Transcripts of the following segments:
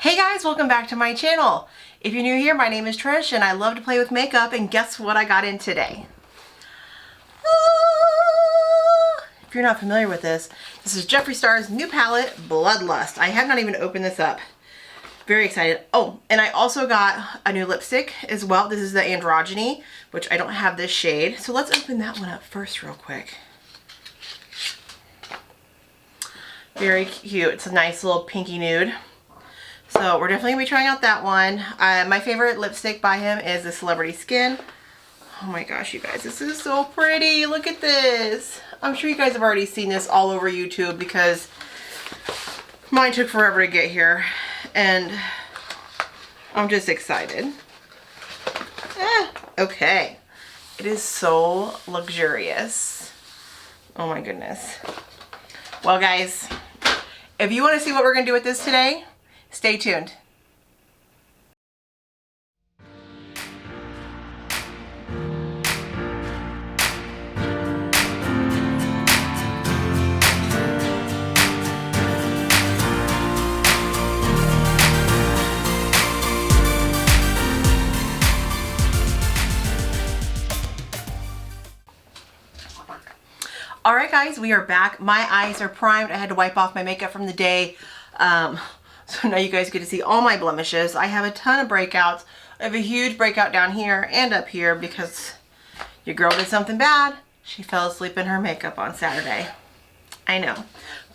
Hey guys, welcome back to my channel. If you're new here, my name is Trish and I love to play with makeup, and guess what I got in today? If you're not familiar with this is Jeffree Star's new palette, Bloodlust. I have not even opened this up. Very excited. Oh, and I also got a new lipstick as well. This is the Androgyny, which I don't have this shade. So let's open that one up first real quick. Very cute. It's a nice little pinky nude. So we're definitely going to be trying out that one. My favorite lipstick by him is the Celebrity Skin. Oh my gosh, you guys, this is so pretty. Look at this. I'm sure you guys have already seen this all over YouTube because mine took forever to get here. And I'm just excited. Okay. It is so luxurious. Oh my goodness. Well guys, if you want to see what we're going to do with this today, stay tuned. Alright guys, we are back. My eyes are primed. I had to wipe off my makeup from the day. So now you guys get to see all my blemishes. I have a ton of breakouts. I have a huge breakout down here and up here because your girl did something bad. She fell asleep in her makeup on Saturday. I know.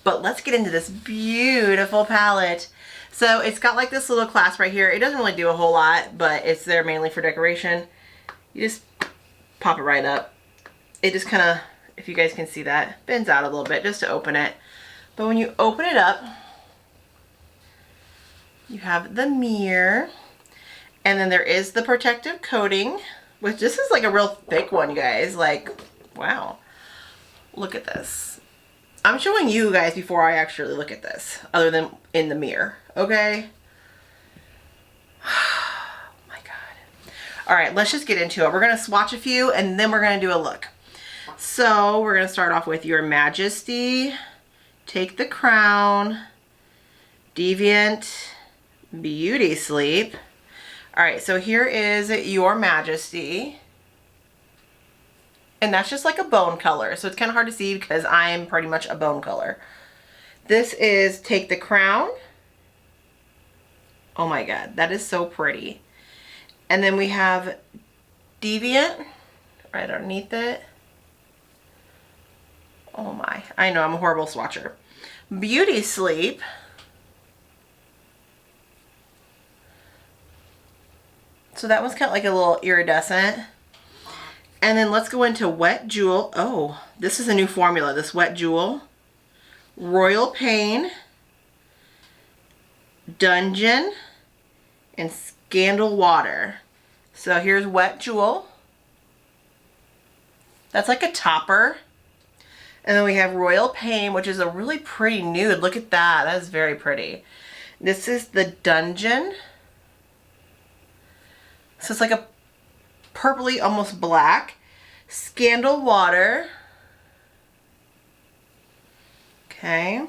But let's get into this beautiful palette. So it's got like this little clasp right here. It doesn't really do a whole lot, but it's there mainly for decoration. You just pop it right up. It just kind of, if you guys can see that, bends out a little bit just to open it. But when you open it up, you have the mirror, and then there is the protective coating, which this is like a real thick one, you guys. Like, wow. Look at this. I'm showing you guys before I actually look at this, other than in the mirror, okay? Oh my God. All right, let's just get into it. We're gonna swatch a few, and then we're gonna do a look. So we're gonna start off with Your Majesty, Take the Crown, Deviant, Beauty Sleep. Alright, so here is Your Majesty. And that's just like a bone color. So it's kind of hard to see because I'm pretty much a bone color. This is Take the Crown. Oh my God, that is so pretty. And then we have Deviant right underneath it. Oh my, I know I'm a horrible swatcher. Beauty Sleep. So that one's kind of like a little iridescent. And then let's go into Wet Jewel. Oh, this is a new formula, this Wet Jewel. Royal Pain, Dungeon, and Scandal Water. So here's Wet Jewel. That's like a topper. And then we have Royal Pain, which is a really pretty nude. Look at that. That is very pretty. This is the Dungeon. So it's like a purpley, almost black. Scandal Water. Okay.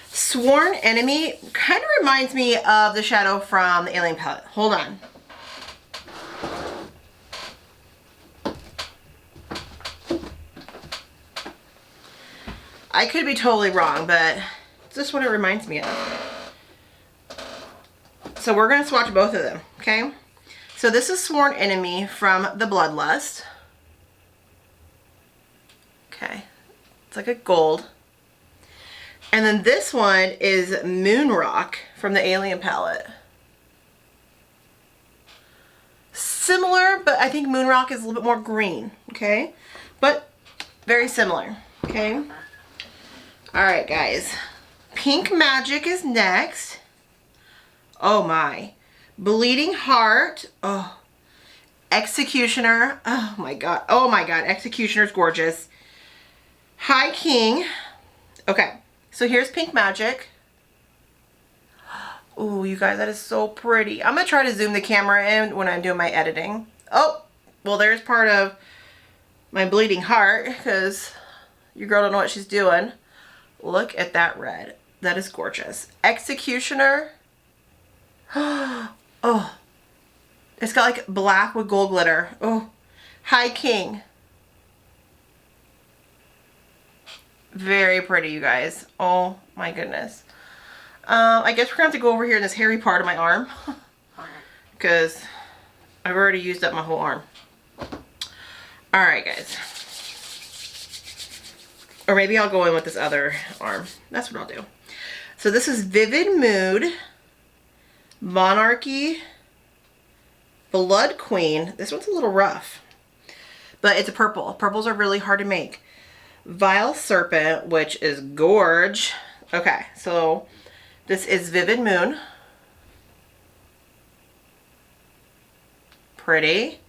Sworn Enemy kind of reminds me of the shadow from the Alien palette. Hold on. I could be totally wrong, but it's just what it reminds me of. So we're going to swatch both of them, okay? So this is Sworn Enemy from the Bloodlust. Okay. It's like a gold. And then this one is Moonrock from the Alien palette. Similar, but I think Moonrock is a little bit more green, okay? But very similar, okay? Alright guys, Pink Magic is next. Oh my. Bleeding Heart. Oh. Executioner. Oh my God. Oh my God. Executioner's gorgeous. High King. Okay. So here's Pink Magic. Oh, you guys, that is so pretty. I'm going to try to zoom the camera in when I'm doing my editing. Oh, well, there's part of my Bleeding Heart because your girl don't know what she's doing. Look at that red. That is gorgeous. Executioner. Oh, it's got like black with gold glitter. Oh, High King. Very pretty, you guys. Oh my goodness. I guess we're gonna have to go over here in this hairy part of my arm because I've already used up my whole arm. All right, guys. Or maybe I'll go in with this other arm. That's what I'll do. So this is Vivid Mood, Monarchy, Blood Queen. This one's a little rough, but it's a purple. Purples are really hard to make. Vile Serpent, which is gorge. Okay, so this is Vivid Moon. Pretty.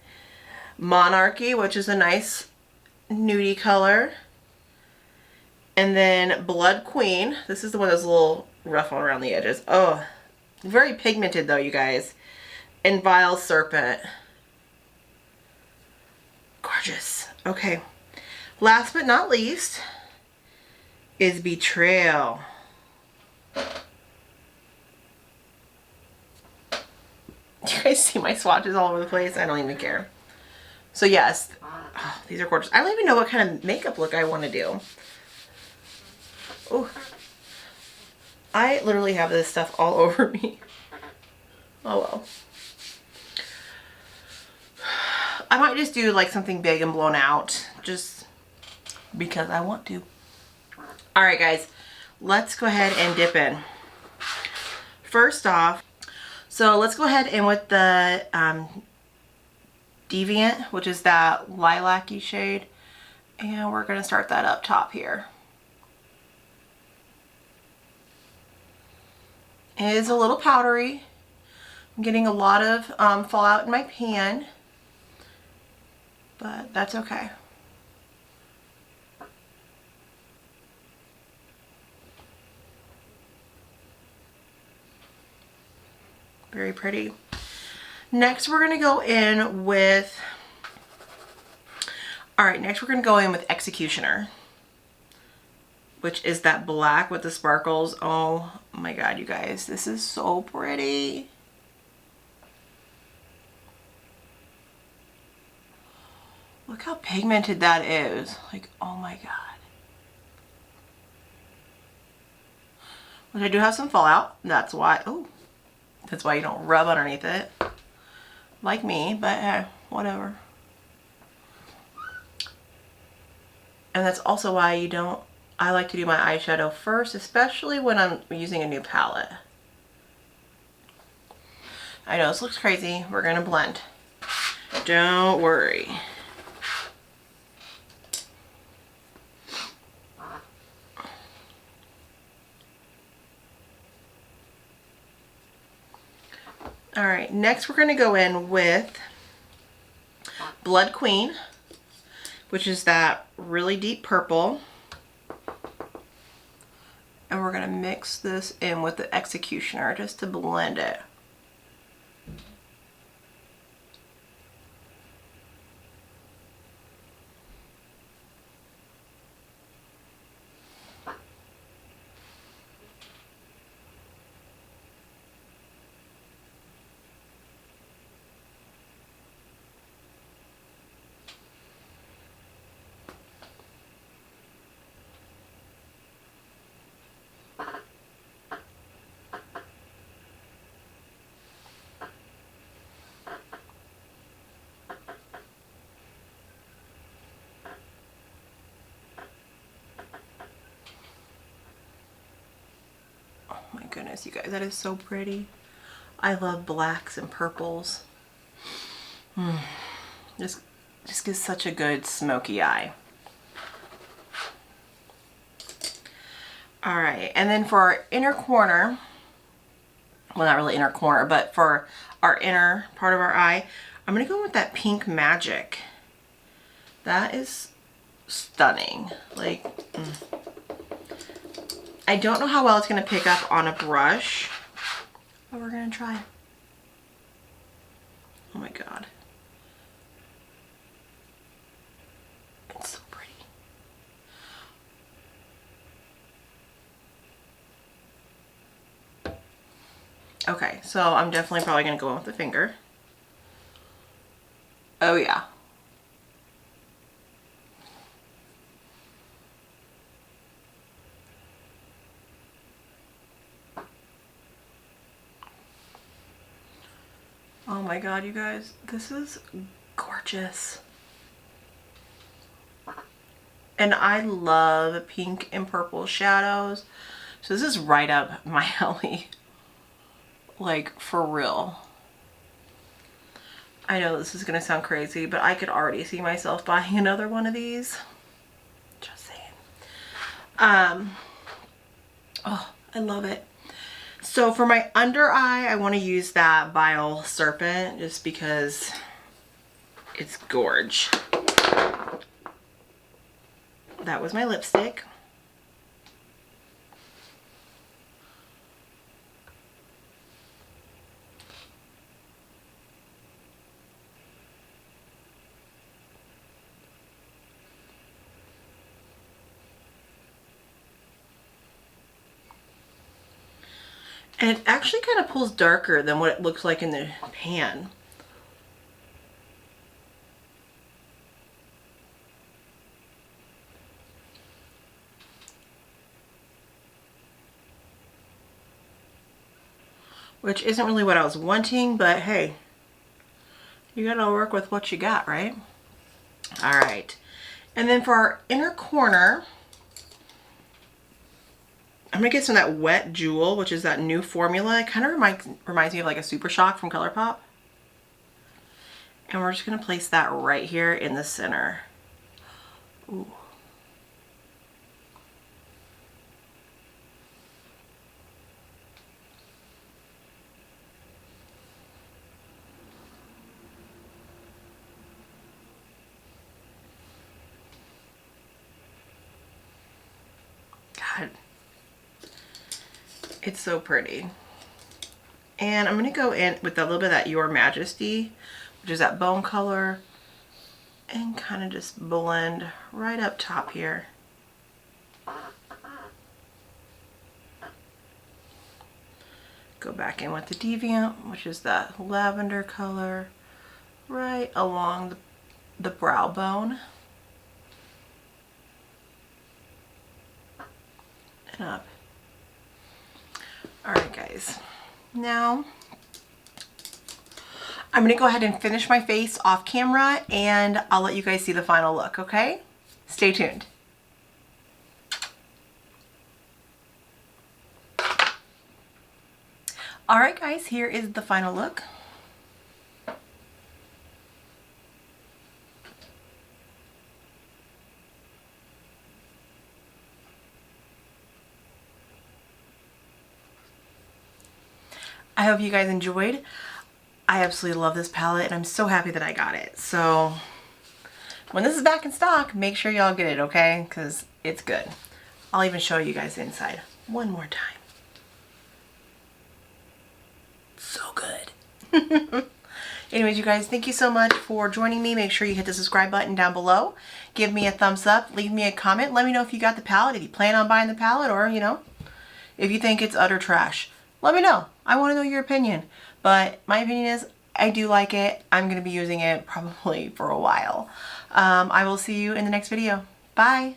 Monarchy, which is a nice nudie color. And then Blood Queen. This is the one that's a little rough on around the edges. Oh, very pigmented though, you guys. And Vile Serpent. Gorgeous. Okay. Last but not least is Betrayal. You guys see my swatches all over the place? I don't even care. So yes, oh, these are gorgeous. I don't even know what kind of makeup look I want to do. Oh, I literally have this stuff all over me. Oh well. I might just do like something big and blown out, just because I want to. All right, guys, let's go ahead and dip in. First off, so let's go ahead in with the Deviant, which is that lilac-y shade, and we're gonna start that up top here. It is a little powdery. I'm getting a lot of fallout in my pan, but that's okay. Very pretty. Next we're gonna go in with, next we're gonna go in with Executioner, which is that black with the sparkles. Oh my God, you guys, this is so pretty. Look how pigmented that is. Like, oh my God. Which I do have some fallout. That's why, oh, that's why you don't rub underneath it. Like me, but whatever. And that's also why you don't, I like to do my eyeshadow first, especially when I'm using a new palette. I know this looks crazy. We're gonna blend. Don't worry. All right, next we're gonna go in with Blood Queen, which is that really deep purple. And we're gonna mix this in with the Executioner just to blend it. My goodness, you guys, that is so pretty. I love blacks and purples. Just gives such a good smoky eye. All right, and then for our inner corner, well, not really inner corner, but for our inner part of our eye, I'm gonna go with that Pink Magic. That is stunning. Like, I don't know how well it's gonna pick up on a brush, but we're gonna try. Oh my God. It's so pretty. Okay, so I'm definitely probably going to go in with the finger. Oh yeah. Oh my god, you guys, this is gorgeous. And I love pink and purple shadows. So this is right up my alley. Like, for real. I know this is going to sound crazy, but I could already see myself buying another one of these. Just saying. Oh, I love it. So for my under eye, I want to use that Bile Serpent just because it's gorge. That was my lipstick. And it actually kind of pulls darker than what it looks like in the pan. Which isn't really what I was wanting, but hey, you gotta work with what you got, right? All right. And then for our inner corner, I'm gonna get some of that Wet Jewel, which is that new formula. It kind of reminds me of like a Super Shock from ColourPop. And we're just gonna place that right here in the center. Ooh. God. It's so pretty. And I'm going to go in with a little bit of that Your Majesty, which is that bone color, and kind of just blend right up top here. Go back in with the Deviant, which is that lavender color, right along the brow bone. And up. Alright guys, now I'm going to go ahead and finish my face off camera and I'll let you guys see the final look, okay? Stay tuned. Alright guys, here is the final look. I hope you guys enjoyed. I absolutely love this palette and I'm so happy that I got it. So when this is back in stock, make sure y'all get it, okay? Because it's good. I'll even show you guys the inside one more time. So good. Anyways, you guys, thank you so much for joining me. Make sure you hit the subscribe button down below. Give me a thumbs up. Leave me a comment. Let me know if you got the palette, if you plan on buying the palette, or, you know, if you think it's utter trash. Let me know. I want to know your opinion. But my opinion is I do like it. I'm going to be using it probably for a while. I will see you in the next video. Bye.